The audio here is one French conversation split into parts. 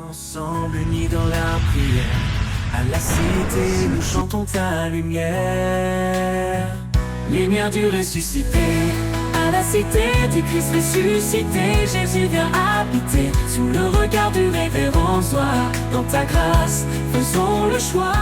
Ensemble unis dans la prière, à la cité nous chantons ta lumière. Lumière du ressuscité, à la cité du Christ ressuscité, Jésus vient habiter sous le regard du révérend soir. Dans ta grâce, faisons le choix.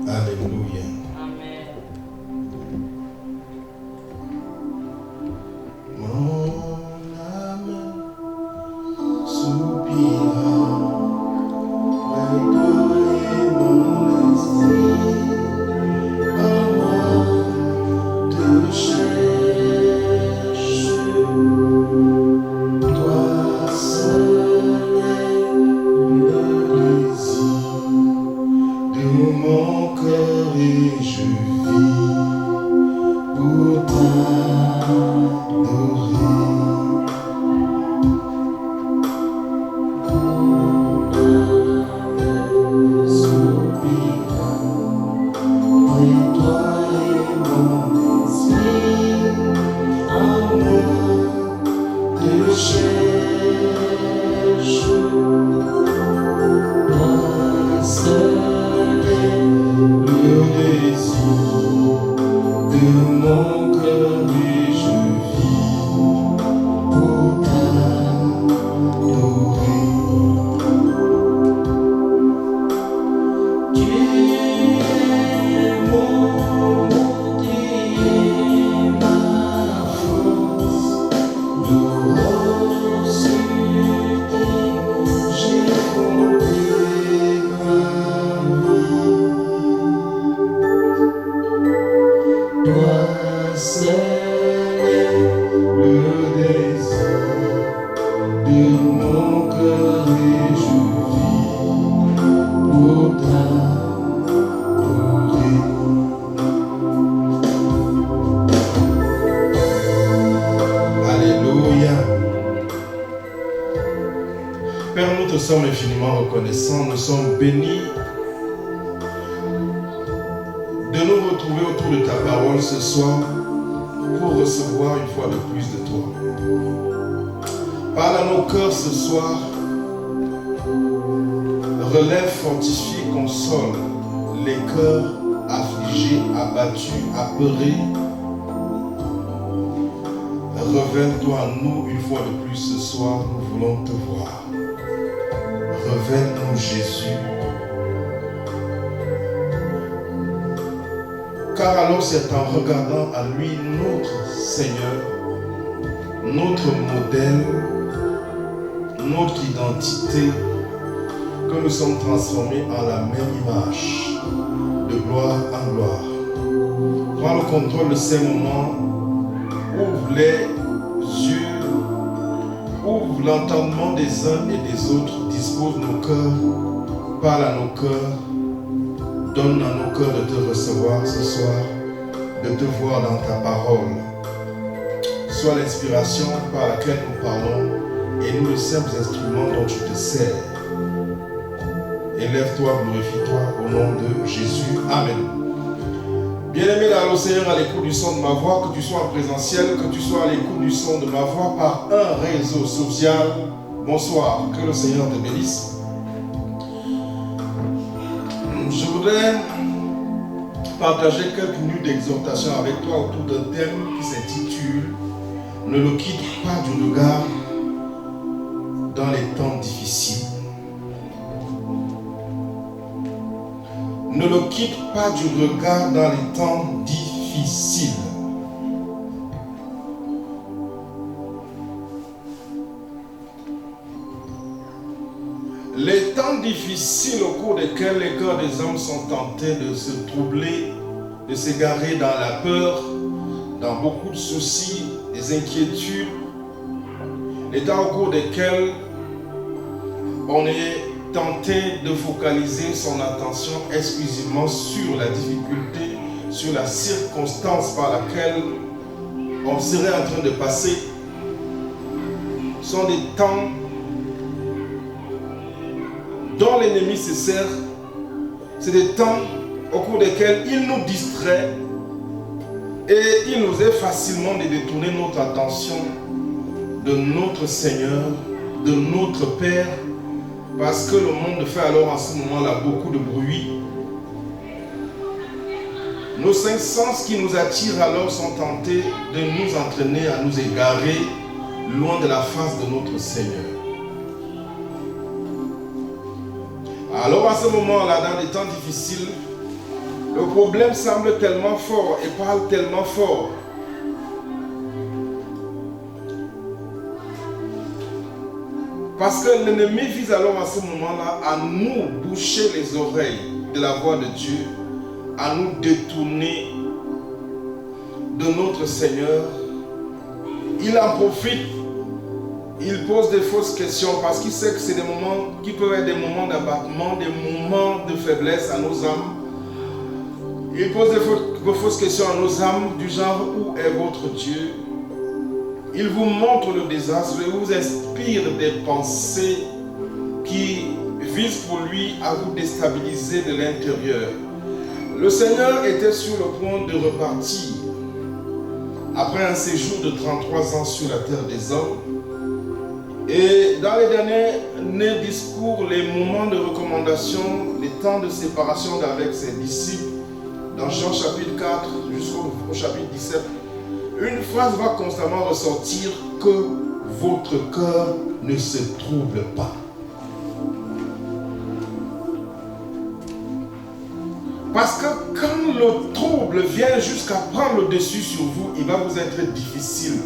Alléluia. Amen. Mon âme soupira, et mon esprit en moi te cherche. Toi seul est le désir de mon cœur et je vis pour t'adorer. Soupira, et toi et mon esprit en moi te cherche. Toi seul est le désir de mon cœur et je vis pour t'adorer. Tu es mon bouclier, ma force, l'eau sur qui j'ai fondé ma vie. Toi seul est le désir de mon cœur et je vis pour t'adorer. Alléluia. Père, nous te sommes infiniment reconnaissants, nous sommes bénis de nous retrouver autour de ta parole ce soir pour recevoir une fois de plus de toi. Parle à nos cœurs ce soir, relève, fortifie, console les cœurs affligés, abattus, apeurés. Révèle-toi à nous une fois de plus ce soir, nous voulons te voir. Révèle-nous Jésus. Car alors c'est en regardant à lui notre Seigneur, notre modèle, notre identité, que nous sommes transformés en la même image, de gloire en gloire. Prends le contrôle de ces moments, ouvre les yeux, ouvre l'entendement des uns et des autres, dispose nos cœurs, parle à nos cœurs. Donne à nos cœurs de te recevoir ce soir, de te voir dans ta parole. Sois l'inspiration par laquelle nous parlons et nous les simples instruments dont tu te sers. Élève-toi, glorifie-toi au nom de Jésus. Amen. Bien-aimé dans le Seigneur, à l'écoute du son de ma voix, que tu sois en présentiel, que tu sois à l'écoute du son de ma voix par un réseau social, bonsoir, que le Seigneur te bénisse. Je voudrais partager quelques minutes d'exhortation avec toi autour d'un thème qui s'intitule « Ne le quitte pas du regard dans les temps difficiles ». Ne le quitte pas du regard dans les temps difficiles. Les temps difficiles au cours desquels les cœurs des hommes sont tentés de se troubler, de s'égarer dans la peur, dans beaucoup de soucis, des inquiétudes, les temps au cours desquels on est tenté de focaliser son attention exclusivement sur la difficulté, sur la circonstance par laquelle on serait en train de passer, sont des temps dont l'ennemi se sert. C'est des temps au cours desquels il nous distrait et il nous aide facilement de détourner notre attention de notre Seigneur, de notre Père, parce que le monde fait alors en ce moment-là beaucoup de bruit. Nos cinq sens qui nous attirent alors sont tentés de nous entraîner à nous égarer loin de la face de notre Seigneur. Alors à ce moment-là, dans des temps difficiles, le problème semble tellement fort et parle tellement fort. Parce que l'ennemi vise alors à ce moment-là à nous boucher les oreilles de la voix de Dieu, à nous détourner de notre Seigneur. Il en profite, il pose des fausses questions parce qu'il sait que c'est des moments qui peuvent être des moments d'abattement, des moments de faiblesse à nos âmes. Il pose des fausses questions à nos âmes du genre « Où est votre Dieu ?» Il vous montre le désastre, il vous inspire des pensées qui visent pour lui à vous déstabiliser de l'intérieur. Le Seigneur était sur le point de repartir après un séjour de 33 ans sur la terre des hommes. Et dans les derniers discours, les moments de recommandation, les temps de séparation avec ses disciples, dans Jean chapitre 4 jusqu'au chapitre 17, une phrase va constamment ressortir que votre cœur ne se trouble pas. Parce que quand le trouble vient jusqu'à prendre le dessus sur vous, il va vous être difficile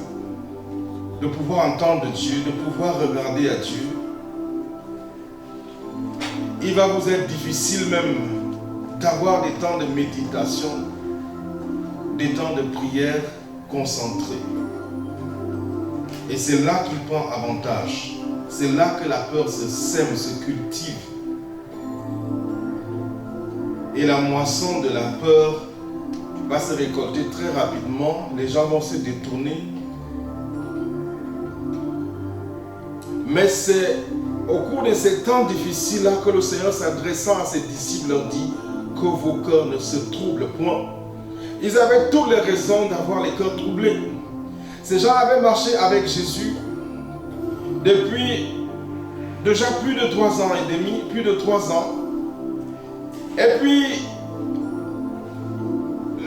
de pouvoir entendre Dieu, de pouvoir regarder à Dieu. Il va vous être difficile même d'avoir des temps de méditation, des temps de prière concentrés. Et c'est là qu'il prend avantage. C'est là que la peur se sème, se cultive. Et la moisson de la peur va se récolter très rapidement. Les gens vont se détourner. Mais c'est au cours de ces temps difficiles-là que le Seigneur, s'adressant à ses disciples, leur dit que vos cœurs ne se troublent point. Ils avaient toutes les raisons d'avoir les cœurs troublés. Ces gens avaient marché avec Jésus depuis déjà plus de 3 ans et demi, plus de 3 ans. Et puis,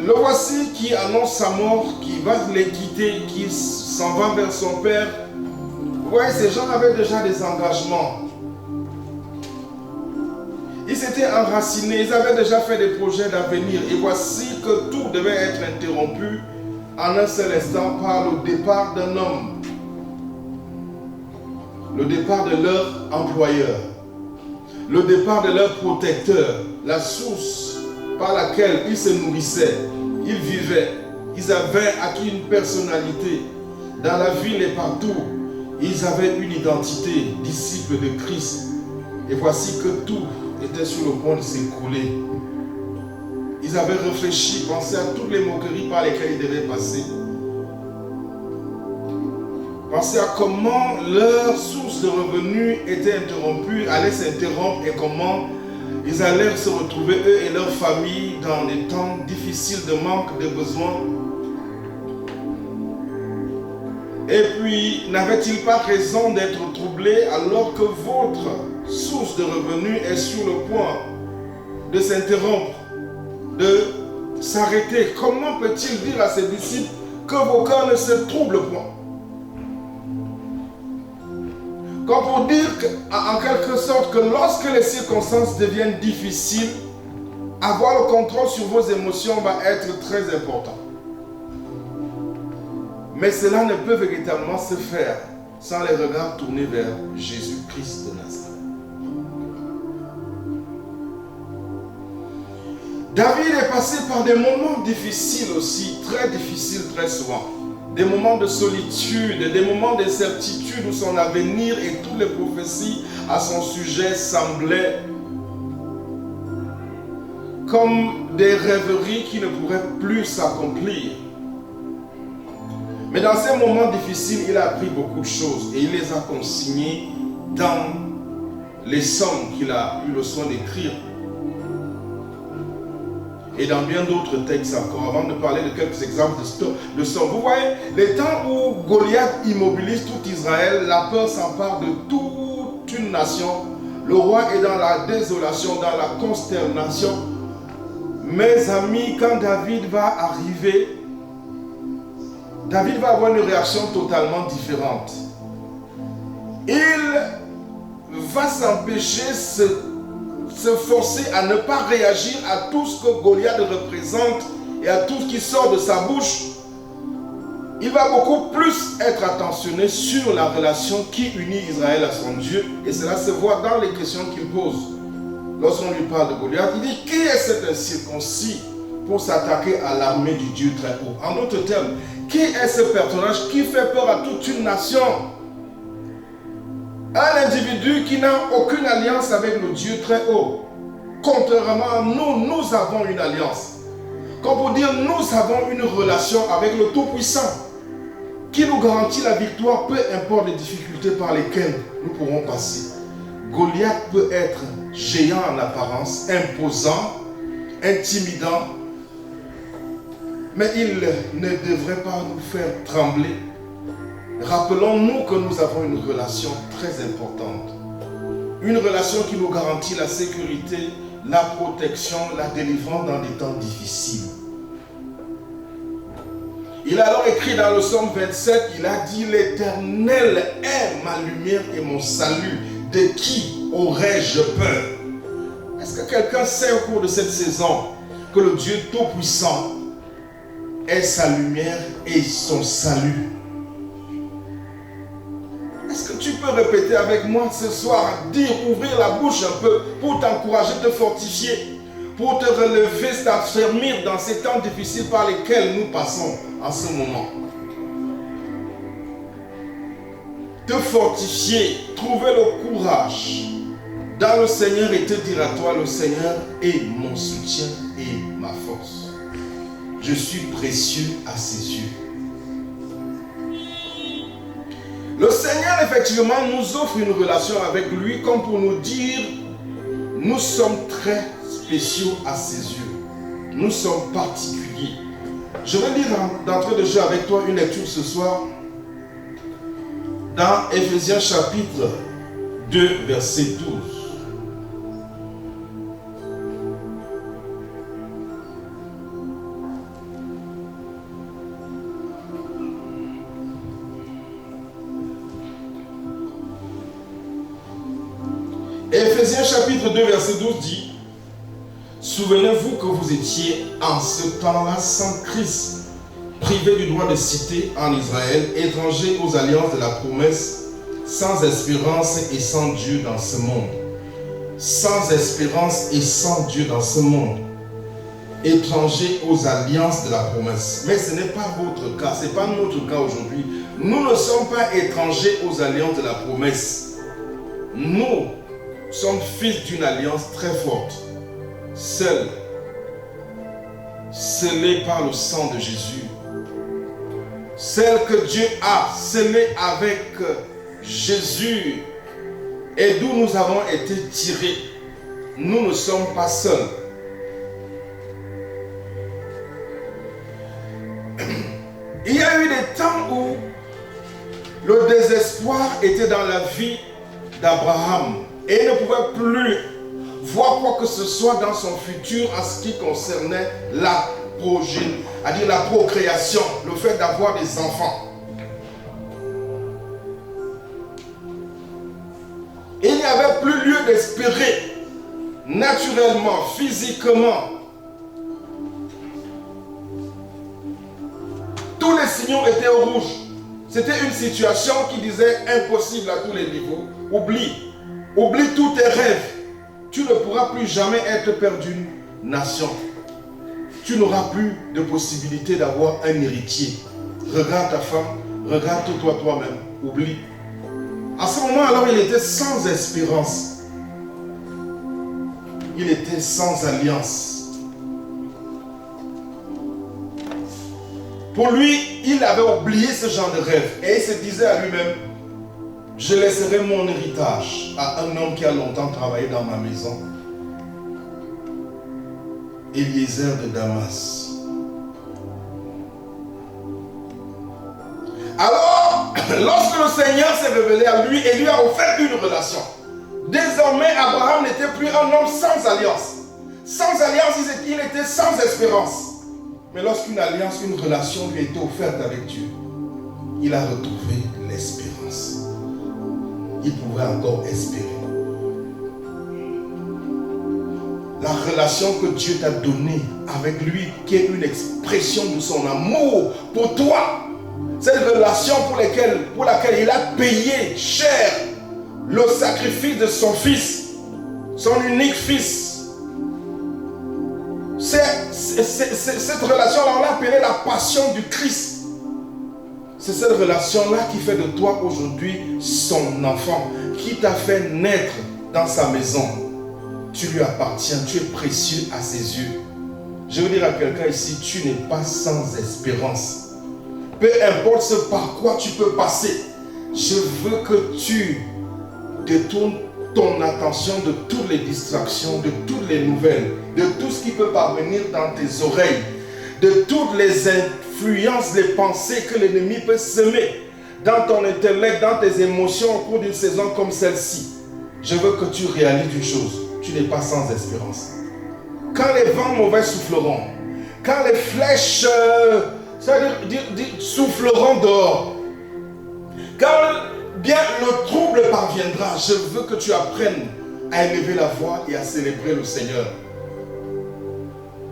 le voici qui annonce sa mort, qui va les quitter, qui s'en va vers son Père. Vous voyez, ces gens avaient déjà des engagements. Ils s'étaient enracinés, ils avaient déjà fait des projets d'avenir. Et voici que tout devait être interrompu en un seul instant par le départ d'un homme. Le départ de leur employeur. Le départ de leur protecteur. La source par laquelle ils se nourrissaient, ils vivaient. Ils avaient acquis une personnalité. Dans la ville et partout, ils avaient une identité, disciples de Christ. Et voici que tout était sur le point de s'écrouler. Ils avaient réfléchi, pensé à toutes les moqueries par lesquelles ils devaient passer. Pensé à comment leur source de revenus était interrompue, allait s'interrompre et comment ils allaient se retrouver, eux et leurs familles, dans des temps difficiles de manque, de besoins. Et puis, n'avait-il pas raison d'être troublé alors que votre source de revenus est sur le point de s'interrompre, de s'arrêter. Comment peut-il dire à ses disciples que vos cœurs ne se troublent point? Comme pour dire en quelque sorte que lorsque les circonstances deviennent difficiles, avoir le contrôle sur vos émotions va être très important. Mais cela ne peut véritablement se faire sans les regards tournés vers Jésus-Christ de Nazareth. David est passé par des moments difficiles aussi, très difficiles très souvent. Des moments de solitude, des moments d'incertitude où son avenir et toutes les prophéties à son sujet semblaient comme des rêveries qui ne pourraient plus s'accomplir. Mais dans ces moments difficiles, il a appris beaucoup de choses et il les a consignées dans les psaumes qu'il a eu le soin d'écrire. Et dans bien d'autres textes encore, avant de parler de quelques exemples de psaumes. Vous voyez, les temps où Goliath immobilise tout Israël, la peur s'empare de toute une nation. Le roi est dans la désolation, dans la consternation. Mes amis, quand David va arriver, David va avoir une réaction totalement différente. Il va s'empêcher, se forcer à ne pas réagir à tout ce que Goliath représente et à tout ce qui sort de sa bouche. Il va beaucoup plus être attentionné sur la relation qui unit Israël à son Dieu, et cela se voit dans les questions qu'il pose. Lorsqu'on lui parle de Goliath, il dit: qui est cet incirconcis pour s'attaquer à l'armée du Dieu très haut? En d'autres termes, qui est ce personnage qui fait peur à toute une nation? Un individu qui n'a aucune alliance avec le Dieu très haut. Contrairement à nous, nous avons une alliance. Comme pour dire, nous avons une relation avec le Tout-Puissant qui nous garantit la victoire, peu importe les difficultés par lesquelles nous pourrons passer. Goliath peut être géant en apparence, imposant, intimidant, mais il ne devrait pas nous faire trembler. Rappelons-nous que nous avons une relation très importante. Une relation qui nous garantit la sécurité, la protection, la délivrance dans des temps difficiles. Il a alors écrit dans le psaume 27, il a dit: l'Éternel est ma lumière et mon salut. De qui aurais-je peur? Est-ce que quelqu'un sait au cours de cette saison que le Dieu Tout-Puissant est sa lumière et son salut? Est-ce que tu peux répéter avec moi ce soir, dire, ouvrir la bouche un peu pour t'encourager, te fortifier, pour te relever, t'affermir dans ces temps difficiles par lesquels nous passons en ce moment? Te fortifier, trouver le courage dans le Seigneur et te dire à toi: le Seigneur est mon soutien et ma force. Je suis précieux à ses yeux. Le Seigneur, effectivement, nous offre une relation avec lui comme pour nous dire: nous sommes très spéciaux à ses yeux. Nous sommes particuliers. Je vais lire d'entrée de jeu avec toi une lecture ce soir dans Éphésiens chapitre 2, verset 12. Éphésiens chapitre 2 verset 12 dit: souvenez-vous que vous étiez en ce temps-là sans Christ, privés du droit de cité en Israël, étrangers aux alliances de la promesse, sans espérance et sans Dieu dans ce monde. Sans espérance et sans Dieu dans ce monde. Étrangers aux alliances de la promesse. Mais ce n'est pas votre cas, ce n'est pas notre cas aujourd'hui. Nous ne sommes pas étrangers aux alliances de la promesse. Nous sommes fils d'une alliance très forte, seule, scellée par le sang de Jésus. Celle que Dieu a scellée avec Jésus et d'où nous avons été tirés. Nous ne sommes pas seuls. Il y a eu des temps où le désespoir était dans la vie d'Abraham et il ne pouvait plus voir quoi que ce soit dans son futur en ce qui concernait la la procréation, le fait d'avoir des enfants. Il n'y avait plus lieu d'espérer naturellement, physiquement. Tous les signaux étaient au rouge. C'était une situation qui disait impossible à tous les niveaux. Oublie tous tes rêves. Tu ne pourras plus jamais être père d'une nation. Tu n'auras plus de possibilité d'avoir un héritier. Regarde ta femme, regarde-toi toi-même. Oublie. À ce moment, alors, il était sans espérance. Il était sans alliance. Pour lui, il avait oublié ce genre de rêve. Et il se disait à lui-même, je laisserai mon héritage à un homme qui a longtemps travaillé dans ma maison. Eliezer de Damas. Alors, lorsque le Seigneur s'est révélé à lui et lui a offert une relation, désormais Abraham n'était plus un homme sans alliance. Sans alliance, il était sans espérance. Mais lorsqu'une alliance, une relation lui a été offerte avec Dieu, il a retrouvé l'espérance. Il pouvait encore espérer. La relation que Dieu t'a donnée avec lui, qui est une expression de son amour pour toi, cette relation pour laquelle il a payé cher le sacrifice de son fils, son unique fils. Cette relation-là, on l'a appelée la passion du Christ. C'est cette relation-là qui fait de toi aujourd'hui son enfant, qui t'a fait naître dans sa maison. Tu lui appartiens, tu es précieux à ses yeux. Je veux dire à quelqu'un ici, tu n'es pas sans espérance. Peu importe ce par quoi tu peux passer, je veux que tu détournes ton attention de toutes les distractions, de toutes les nouvelles, de tout ce qui peut parvenir dans tes oreilles, de toutes les influences, les pensées que l'ennemi peut semer dans ton intellect, dans tes émotions au cours d'une saison comme celle-ci. Je veux que tu réalises une chose, tu n'es pas sans espérance. Quand les vents mauvais souffleront, quand les flèches souffleront dehors, quand bien le trouble parviendra, je veux que tu apprennes à élever la voix et à célébrer le Seigneur.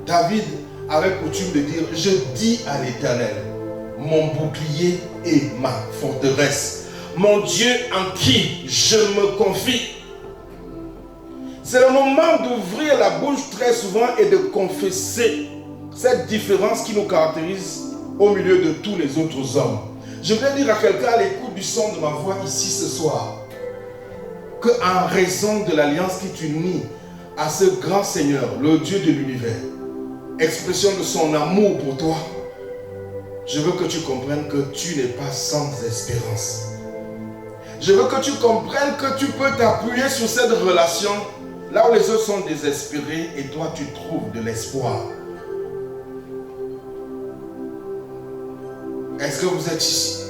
David avait coutume de dire, je dis à l'Éternel, mon bouclier et ma forteresse, mon Dieu en qui je me confie. C'est le moment d'ouvrir la bouche très souvent et de confesser cette différence qui nous caractérise au milieu de tous les autres hommes. Je voudrais dire à quelqu'un à l'écoute du son de ma voix ici ce soir, qu'en raison de l'alliance qui t'unit à ce grand Seigneur, le Dieu de l'univers, expression de son amour pour toi, je veux que tu comprennes que tu n'es pas sans espérance. Je veux que tu comprennes que tu peux t'appuyer sur cette relation là où les autres sont désespérés et toi tu trouves de l'espoir. Est-ce que vous êtes ici?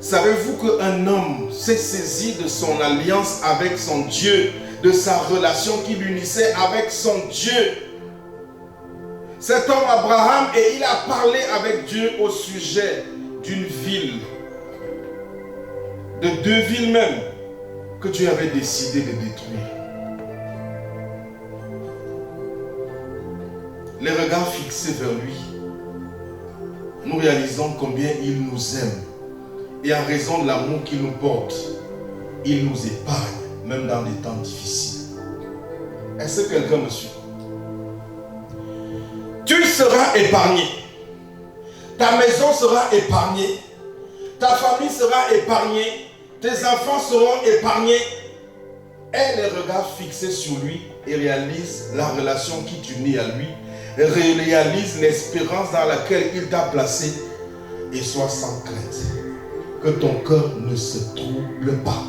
Savez-vous qu'un homme s'est saisi de son alliance avec son Dieu, de sa relation qui l'unissait avec son Dieu? Cet homme Abraham, et il a parlé avec Dieu au sujet d'une ville, de 2 villes même, que Dieu avait décidé de détruire. Les regards fixés vers lui, nous réalisons combien il nous aime. Et en raison de l'amour qu'il nous porte, il nous épargne, même dans des temps difficiles. Est-ce que quelqu'un me suit? Tu seras épargné. Ta maison sera épargnée. Ta famille sera épargnée. Tes enfants seront épargnés. Aie les regards fixés sur lui et réalise la relation qui t'unit à lui. Réalise l'espérance dans laquelle il t'a placé et sois sans crainte. Que ton cœur ne se trouble pas.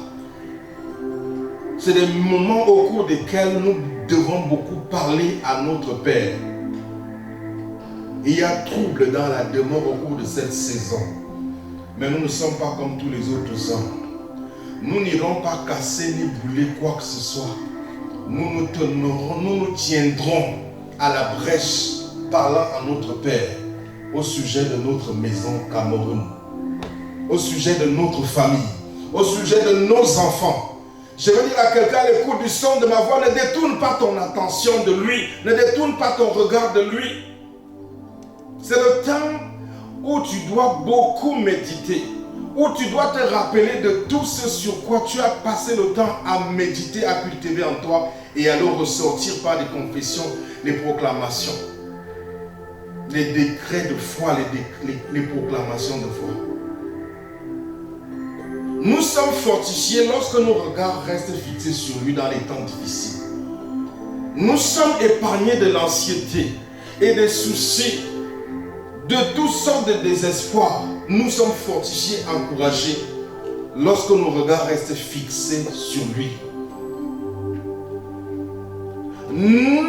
C'est des moments au cours desquels nous devons beaucoup parler à notre Père. Il y a trouble dans la demeure au cours de cette saison. Mais nous ne sommes pas comme tous les autres hommes. Nous n'irons pas casser ni brûler quoi que ce soit. Nous nous tiendrons à la brèche parlant à notre Père au sujet de notre maison Cameroun, au sujet de notre famille, au sujet de nos enfants. Je veux dire à quelqu'un à l'écoute du son de ma voix, ne détourne pas ton attention de lui, ne détourne pas ton regard de lui. C'est le temps où tu dois beaucoup méditer, où tu dois te rappeler de tout ce sur quoi tu as passé le temps à méditer, à cultiver en toi et à le ressortir par des confessions, les proclamations, les décrets de foi, les proclamations de foi. Nous sommes fortifiés lorsque nos regards restent fixés sur lui dans les temps difficiles. Nous sommes épargnés de l'anxiété et des soucis, de toutes sortes de désespoir. Nous sommes fortifiés, encouragés lorsque nos regards restent fixés sur lui. Nous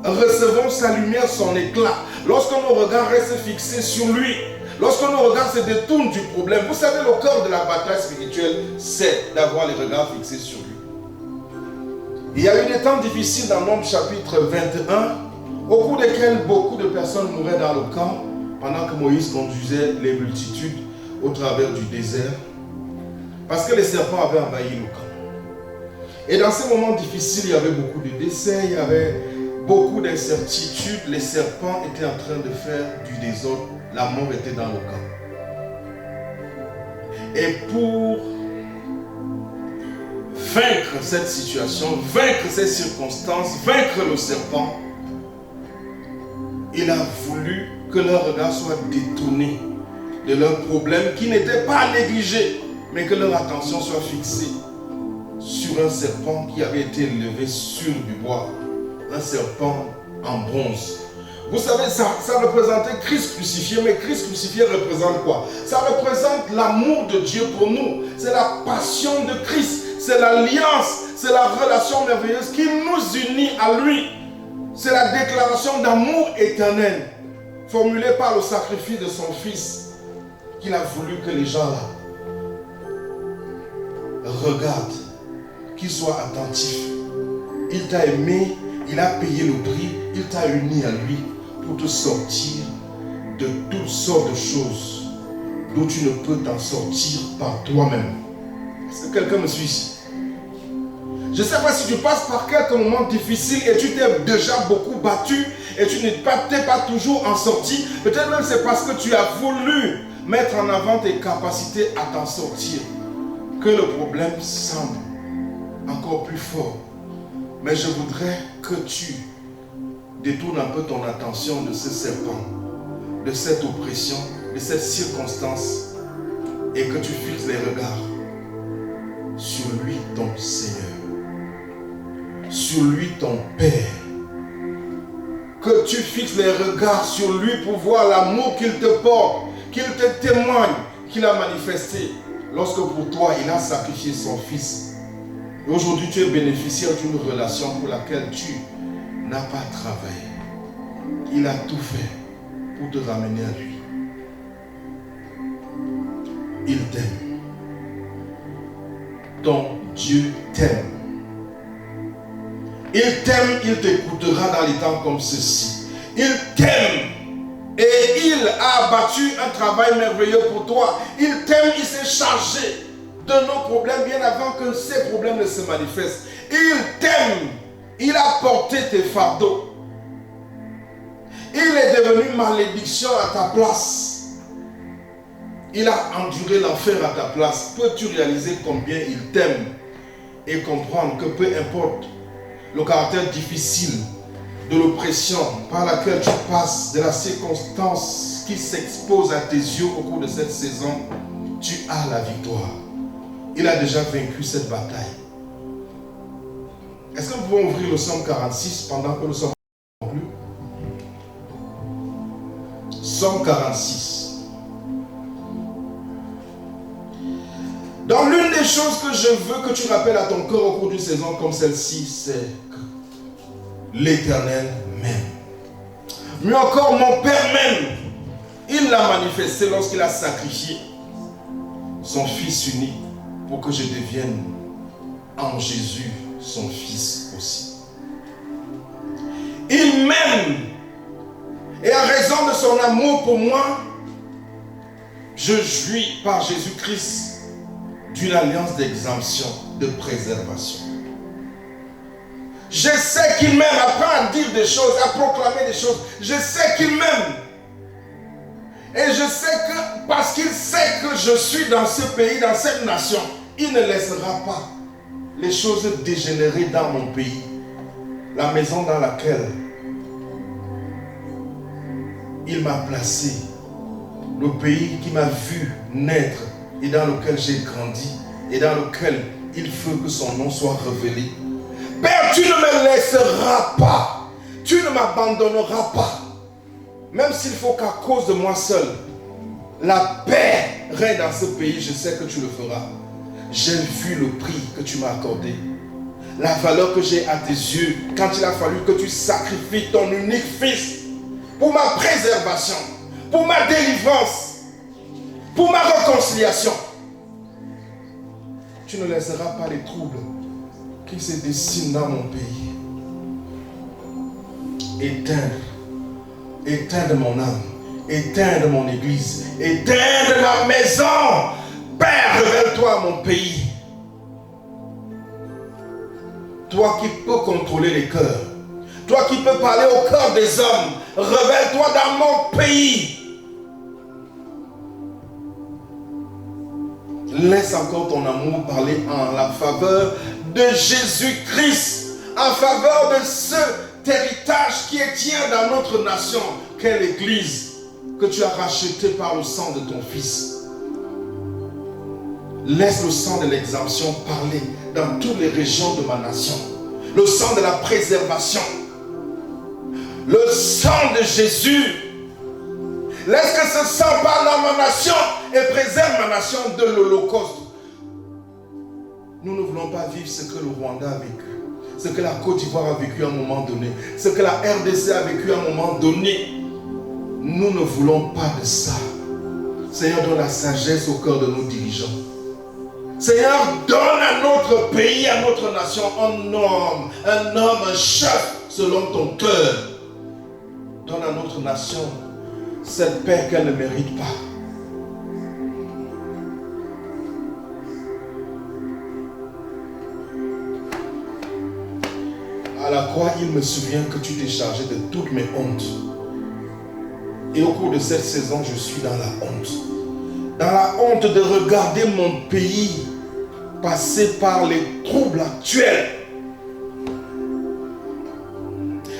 recevons sa lumière, son éclat, lorsque nos regards restent fixés sur lui. Lorsque nos regards se détournent du problème, vous savez, le cœur de la bataille spirituelle, c'est d'avoir les regards fixés sur lui. Il y a eu des temps difficiles dans Nombre chapitre 21, au cours desquels beaucoup de personnes mouraient dans le camp, pendant que Moïse conduisait les multitudes au travers du désert, parce que les serpents avaient envahi le camp. Et dans ces moments difficiles, il y avait beaucoup de décès, il y avait beaucoup d'incertitudes, les serpents étaient en train de faire du désordre, la mort était dans le camp. Et pour vaincre cette situation, vaincre ces circonstances, vaincre le serpent, il a voulu que leur regard soit détourné de leurs problèmes qui n'étaient pas négligés, mais que leur attention soit fixée sur un serpent qui avait été élevé sur du bois, un serpent en bronze. Vous savez, ça représentait Christ crucifié, mais Christ crucifié représente quoi? Ça représente l'amour de Dieu pour nous. C'est la passion de Christ, c'est l'alliance, c'est la relation merveilleuse qui nous unit à lui. C'est la déclaration d'amour éternel formulée par le sacrifice de son Fils qu'il a voulu que les gens là regardent, qu'ils soient attentifs. Il t'a aimé, il a payé le prix, il t'a uni à lui pour te sortir de toutes sortes de choses d'où tu ne peux t'en sortir par toi-même. Est-ce que quelqu'un me suit ici? Je ne sais pas si tu passes par quelques moments difficiles et tu t'es déjà beaucoup battu et tu n'es pas toujours en sortie. Peut-être même c'est parce que tu as voulu mettre en avant tes capacités à t'en sortir que le problème semble encore plus fort. Mais je voudrais que tu détournes un peu ton attention de ce serpent, de cette oppression, de cette circonstance et que tu fixes les regards sur lui, ton Seigneur, sur lui, ton Père. Que tu fixes les regards sur lui pour voir l'amour qu'il te porte, qu'il te témoigne, qu'il a manifesté lorsque pour toi il a sacrifié son Fils. Et aujourd'hui tu es bénéficiaire d'une relation pour laquelle tu n'as pas travaillé. Il a tout fait pour te ramener à lui. Il t'aime. Ton Dieu t'aime. Il t'aime, il t'écoutera dans les temps comme ceci. Il t'aime et il a abattu un travail merveilleux pour toi. Il t'aime, il s'est chargé de nos problèmes bien avant que ces problèmes ne se manifestent. Il t'aime, il a porté tes fardeaux. Il est devenu malédiction à ta place. Il a enduré l'enfer à ta place. Peux-tu réaliser combien il t'aime et comprendre que peu importe le caractère difficile de l'oppression par laquelle tu passes, de la circonstance qui s'expose à tes yeux au cours de cette saison, tu as la victoire. Il a déjà vaincu cette bataille. Est-ce que nous pouvons ouvrir le psaume 46 pendant que nous sommes conclus? Psaume 46. Dans l'une des choses que je veux que tu rappelles à ton cœur au cours d'une saison comme celle-ci, c'est que l'Éternel m'aime. Mieux encore, mon Père m'aime. Il l'a manifesté lorsqu'il a sacrifié son Fils unique pour que je devienne en Jésus son Fils aussi. Il m'aime Et à raison de son amour pour moi, je jouis par Jésus-Christ d'une alliance d'exemption, de préservation. Je sais qu'il m'aime, apprend à dire des choses, à proclamer des choses. Je sais qu'il m'aime. Et je sais que, parce qu'il sait que je suis dans ce pays, dans cette nation, il ne laissera pas les choses dégénérer dans mon pays. La maison dans laquelle il m'a placé, le pays qui m'a vu naître et dans lequel j'ai grandi et dans lequel il veut que son nom soit révélé. Père, tu ne me laisseras pas, tu ne m'abandonneras pas, même s'il faut qu'à cause de moi seul, la paix règne dans ce pays, je sais que tu le feras. J'ai vu le prix que tu m'as accordé, la valeur que j'ai à tes yeux, quand il a fallu que tu sacrifies ton unique fils pour ma préservation, pour ma délivrance, pour ma réconciliation. Tu ne laisseras pas les troubles qui se dessinent dans mon pays éteindre mon âme, éteindre mon église, éteindre ma maison. Père, révèle-toi à mon pays. Toi qui peux contrôler les cœurs, toi qui peux parler au cœur des hommes, révèle-toi dans mon pays. Laisse encore ton amour parler en la faveur de Jésus-Christ, en faveur de cet héritage qui est tien dans notre nation, qu'est l'Église, que tu as racheté par le sang de ton Fils. Laisse le sang de l'exemption parler dans toutes les régions de ma nation. Le sang de la préservation. Le sang de Jésus. Laisse que ce sang parle dans ma nation et préserve ma nation de l'Holocauste. Nous ne voulons pas vivre ce que le Rwanda a vécu, ce que la Côte d'Ivoire a vécu à un moment donné, ce que la RDC a vécu à un moment donné. Nous ne voulons pas de ça. Seigneur, donne la sagesse au cœur de nos dirigeants. Seigneur, donne à notre pays, à notre nation, un homme, un chef selon ton cœur. Donne à notre nation cette paix qu'elle ne mérite pas. À la croix, il me souvient que tu t'es chargé de toutes mes hontes. Et au cours de cette saison, je suis dans la honte. Dans la honte de regarder mon pays passer par les troubles actuels.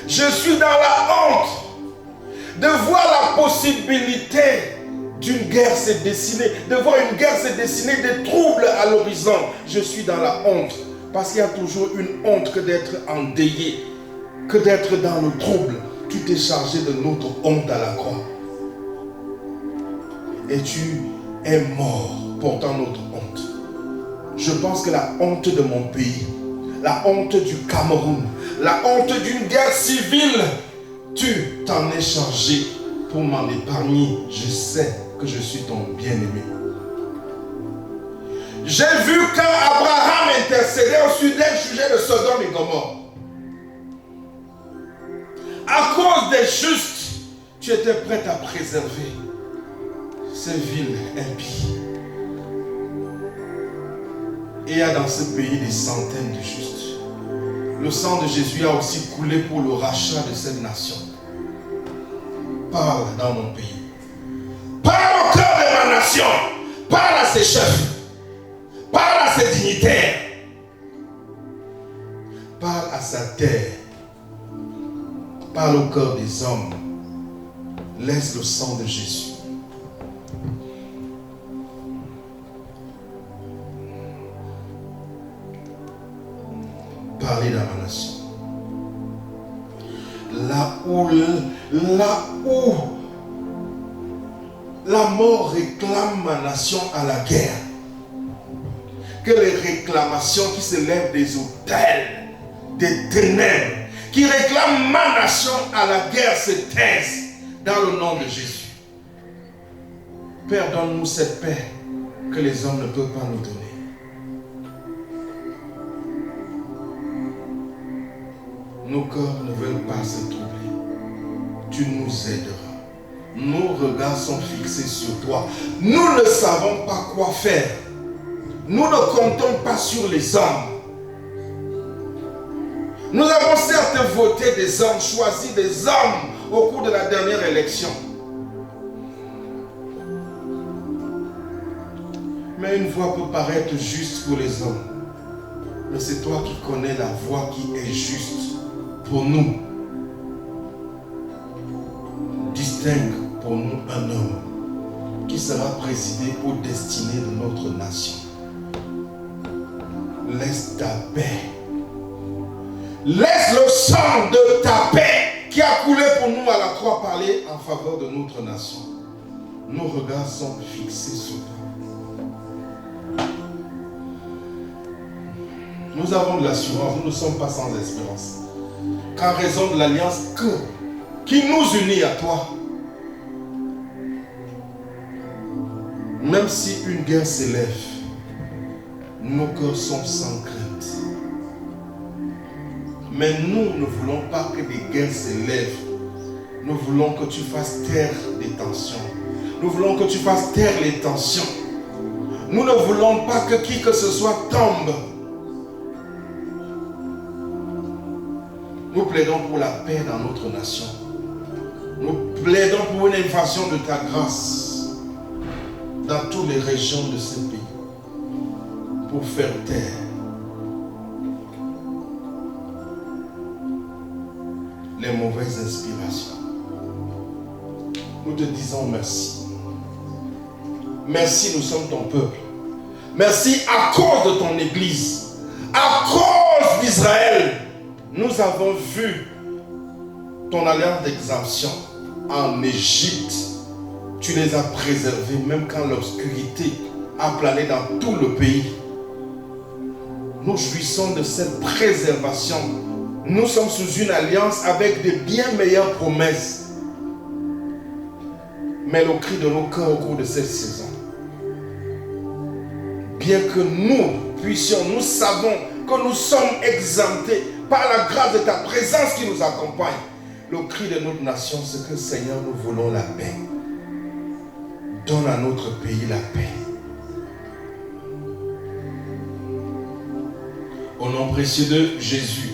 Je suis dans la honte de voir la possibilité d'une guerre se dessiner, de voir une guerre se dessiner, des troubles à l'horizon. Je suis dans la honte, parce qu'il y a toujours une honte que d'être endeuillé, que d'être dans le trouble. Tu t'es chargé de notre honte à la croix. Et tu es mort portant notre honte. Je pense que la honte de mon pays, la honte du Cameroun, la honte d'une guerre civile, tu t'en es chargé pour m'en épargner. Je sais que je suis ton bien-aimé. J'ai vu quand Abraham intercédait au sujet de Sodome et Gomorrhe. À cause des justes, tu étais prêt à préserver ces villes impies. Et il y a dans ce pays des centaines de justes. Le sang de Jésus a aussi coulé pour le rachat de cette nation. Parle dans mon pays. Parle au cœur de ma nation. Parle à ses chefs. Parle à ses dignitaires. Parle à sa terre. Parle au cœur des hommes. Laisse le sang de Jésus. Parler dans ma nation. Là où la mort réclame ma nation à la guerre. Que les réclamations qui se lèvent des autels, des ténèbres, qui réclament ma nation à la guerre se taisent dans le nom de Jésus. Père, donne-nous cette paix que les hommes ne peuvent pas nous donner. Nos cœurs ne veulent pas se troubler. tu nous aideras. Nos regards sont fixés sur toi. Nous ne savons pas quoi faire. Nous ne comptons pas sur les hommes. Nous avons certes voté des hommes, choisi des hommes au cours de la dernière élection. Mais une voix peut paraître juste pour les hommes. Mais c'est toi qui connais la voie qui est juste pour nous. Distingue pour nous un homme qui sera présidé aux destinées de notre nation. Laisse ta paix. Laisse le sang de ta paix qui a coulé pour nous à la croix parler en faveur de notre nation. Nos regards sont fixés sur toi. Nous avons de l'assurance, nous ne sommes pas sans espérance. Qu'en raison de l'alliance qui nous unit à toi, même si une guerre s'élève, nos cœurs sont sans crainte. Mais nous ne voulons pas que des guerres s'élèvent. Nous voulons que tu fasses taire les tensions. Nous voulons que tu fasses taire les tensions. Nous ne voulons pas que qui que ce soit tombe. Nous plaidons pour la paix dans notre nation. Nous plaidons pour une invasion de ta grâce dans toutes les régions de ce pays pour faire taire les mauvaises inspirations. Nous te disons merci. Merci, nous sommes ton peuple. Merci à cause de ton Église. À cause d'Israël, nous avons vu ton alliance d'exemption en Égypte. Tu les as préservés même quand l'obscurité a plané dans tout le pays. Nous jouissons de cette préservation. Nous sommes sous une alliance avec de bien meilleures promesses. Mais le cri de nos cœurs au cours de cette saison, bien que nous puissions, nous savons que nous sommes exemptés par la grâce de ta présence qui nous accompagne. Le cri de notre nation, c'est que Seigneur, nous voulons la paix. Donne à notre pays la paix. Au nom précieux de Jésus.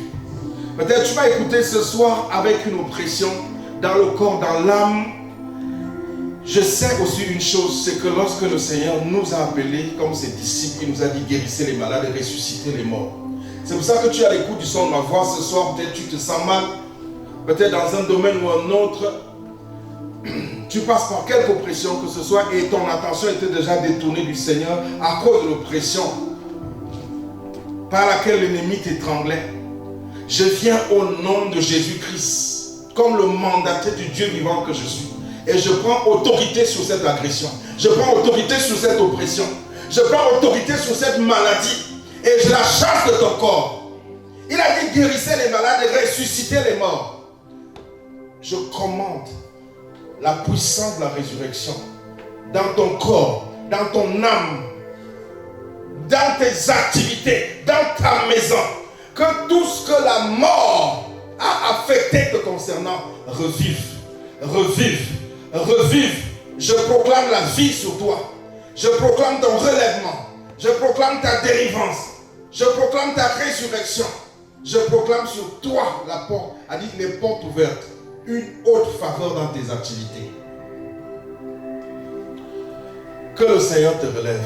Peut-être tu vas écouter ce soir avec une oppression dans le corps, dans l'âme. Je sais aussi une chose, c'est que lorsque le Seigneur nous a appelés comme ses disciples, il nous a dit guérissez les malades et ressuscitez les morts. C'est pour ça que tu as l'écoute du son de ma voix ce soir. Peut-être tu te sens mal, peut-être dans un domaine ou un autre. Tu passes par quelque oppression que ce soit et ton attention était déjà détournée du Seigneur à cause de l'oppression par laquelle l'ennemi t'étranglait. Je viens au nom de Jésus-Christ, comme le mandataire du Dieu vivant que je suis. Et je prends autorité sur cette agression. Je prends autorité sur cette oppression. Je prends autorité sur cette maladie. Et je la chasse de ton corps. Il a dit guérissez les malades et ressuscitez les morts. Je commande la puissance de la résurrection dans ton corps, dans ton âme, dans tes activités, dans ta maison. Que tout ce que la mort a affecté te concernant revive, revive, revive. Je proclame la vie sur toi. Je proclame ton relèvement. Je proclame ta délivrance. Je proclame ta résurrection. Je proclame sur toi la porte, a dit les portes ouvertes, une haute faveur dans tes activités. Que le Seigneur te relève.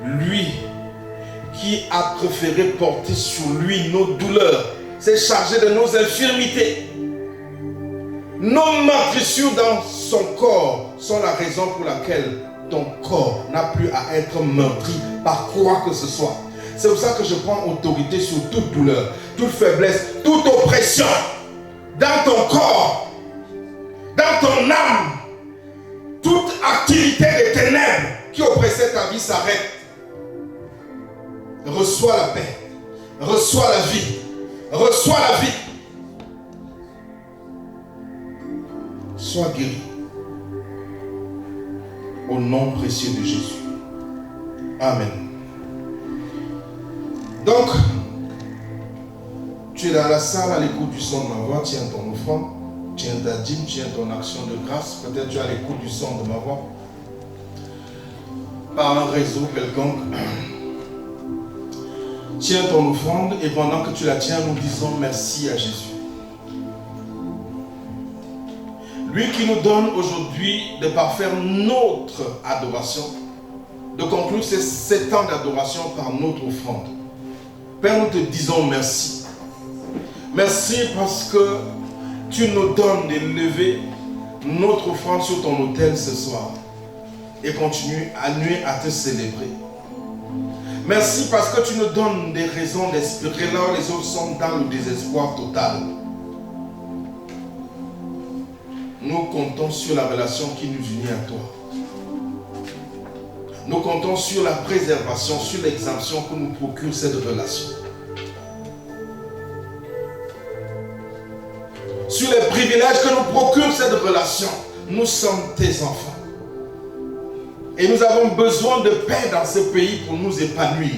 Lui qui a préféré porter sur lui nos douleurs, s'est chargé de nos infirmités. Nos meurtrissures dans son corps sont la raison pour laquelle ton corps n'a plus à être meurtri par quoi que ce soit. C'est pour ça que je prends autorité sur toute douleur, toute faiblesse, toute oppression dans ton corps, dans ton âme. Toute activité des ténèbres qui oppressait ta vie s'arrête. Reçois la paix, reçois la vie, reçois la vie. Sois guéri. Au nom précieux de Jésus. Amen. Donc, tu es dans la salle à l'écoute du son de ma voix, tiens ton offrande. tiens ta dîme, tiens ton action de grâce. Peut-être tu as l'écoute du son de ma voix. Par un réseau quelconque. Tiens ton offrande et pendant que tu la tiens, nous disons merci à Jésus. Lui qui nous donne aujourd'hui de parfaire notre adoration, de conclure ces 7 ans d'adoration par notre offrande. Père, nous te disons merci. Merci parce que tu nous donnes de lever notre offrande sur ton autel ce soir et continuer à nuer à te célébrer. Merci parce que tu nous donnes des raisons d'espérer là où les autres sont dans le désespoir total. Nous comptons sur la relation qui nous unit à toi. Nous comptons sur la préservation, sur l'exemption que nous procure cette relation. Sur les privilèges que nous procure cette relation. Nous sommes tes enfants. Et nous avons besoin de paix dans ce pays pour nous épanouir.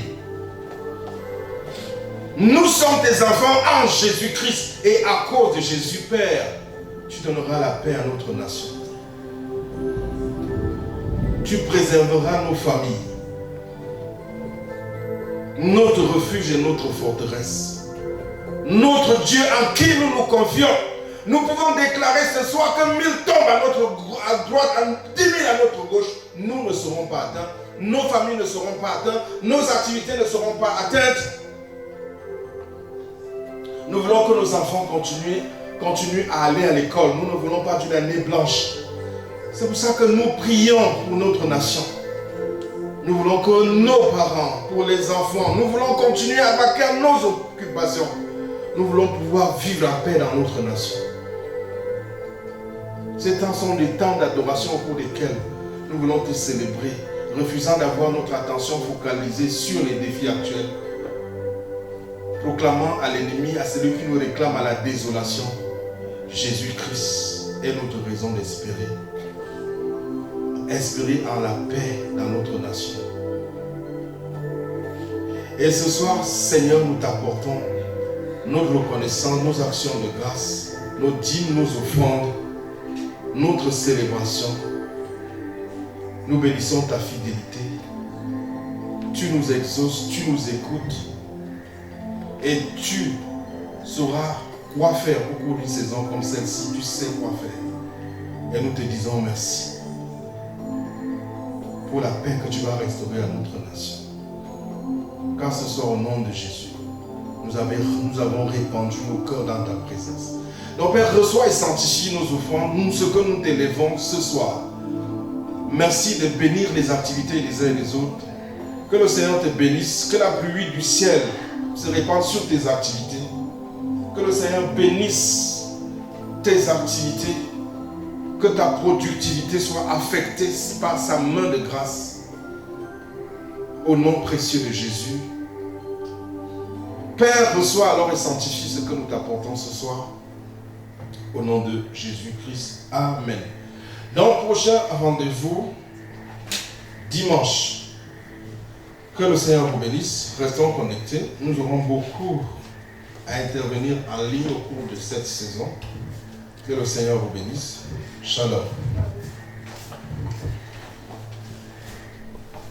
Nous sommes tes enfants en Jésus-Christ. Et à cause de Jésus, Père, tu donneras la paix à notre nation. Tu préserveras nos familles, notre refuge et notre forteresse. Notre Dieu en qui nous nous confions. Nous pouvons déclarer ce soir que 1000 tombent à droite, 10 000 à notre gauche. Nous ne serons pas atteints. Nos familles ne seront pas atteintes. Nos activités ne seront pas atteintes. Nous voulons que nos enfants continuent à aller à l'école. Nous ne voulons pas d'une année blanche. C'est pour ça que nous prions pour notre nation. Nous voulons que nos parents, pour les enfants, nous voulons continuer à vaquer à nos occupations. Nous voulons pouvoir vivre la paix dans notre nation. Ces temps sont des temps d'adoration au cours desquels nous voulons te célébrer, refusant d'avoir notre attention focalisée sur les défis actuels, proclamant à l'ennemi, à celui qui nous réclame à la désolation, Jésus-Christ est notre raison d'espérer. Espérer en la paix dans notre nation. Et ce soir, Seigneur, nous t'apportons notre reconnaissance, nos actions de grâce, nos dîmes, nos offrandes, notre célébration. Nous bénissons ta fidélité. Tu nous exauces, tu nous écoutes et tu sauras quoi faire au cours d'une saison comme celle-ci. Tu sais quoi faire. Et nous te disons merci pour la paix que tu vas restaurer à notre nation. Car ce soir, au nom de Jésus, nous avons répandu nos cœurs dans ta présence. Donc Père, reçois et sanctifie nos offrandes, ce que nous t'élevons ce soir. Merci de bénir les activités des uns et des autres. Que le Seigneur te bénisse, que la pluie du ciel se répande sur tes activités. Que le Seigneur bénisse tes activités. Que ta productivité soit affectée par sa main de grâce. Au nom précieux de Jésus. Père, reçois alors et sanctifie ce que nous t'apportons ce soir. Au nom de Jésus-Christ. Amen. Donc, prochain rendez-vous, dimanche. Que le Seigneur vous bénisse. Restons connectés. Nous aurons beaucoup à intervenir en ligne au cours de cette saison. Que le Seigneur vous bénisse. Shalom.